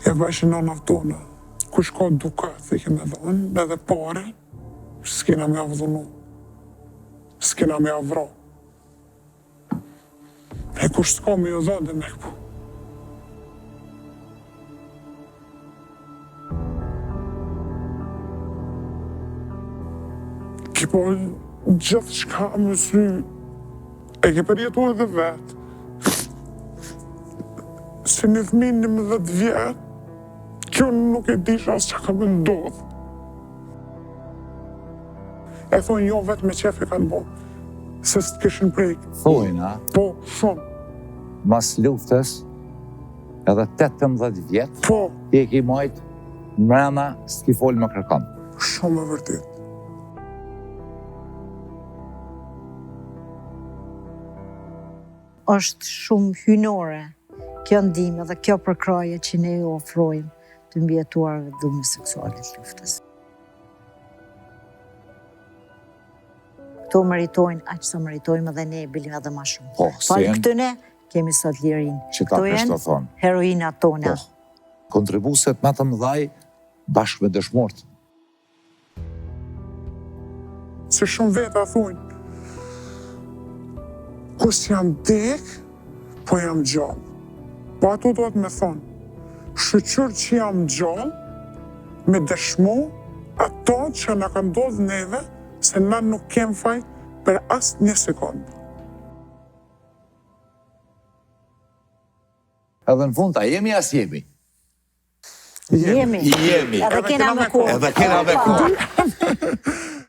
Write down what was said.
E vajshin nënat tona, kush ka dukat, i keme dhënë, edhe pare, s'kena me avdhunu, s'kena me avra. E kush s'ka me ju dhënë dhe me këpu. Ki po gjithë shka më sy, e ke përjetu edhe vetë. Se një fëmin 11 vjetë, kjo nuk e disha as që ka më ndodhë. E thonë jo vetë me qef e kanë bo, se s'të kishin prejkë. Thojnë, a? Po, shumë. Mas luftës, edhe 18 vjetë, Po, ti e ki majtë, mrena s'ki folë më kërkan. shumë e vërtet. Është shumë hynore kjo ndihmë dhe kjo përkraje që ne ju ofrojmë të mbijetuarve dhunë seksualit luftës. Këto meritojnë aq sa meritojmë dhe ne e bilim edhe ma shumë. Po, Falë këtëne, kemi sot lirin. Që ta kështë të thonë. Heroinat tona. Po, kontribuset më të mëdhaj bashkë me dëshmorët. Se shumë veta thonë, kus jam dek, po jam gjallë. Po ato do të me thonë, shëqër që jam gjallë, me dëshmu ato që na ka ndodhë neve, se na nuk kem faj për asë një sekundë. Edhe në fund, a jemi as jemi? Jemi. Jemi. Edhe kena me kohë. Edhe kena me kohë.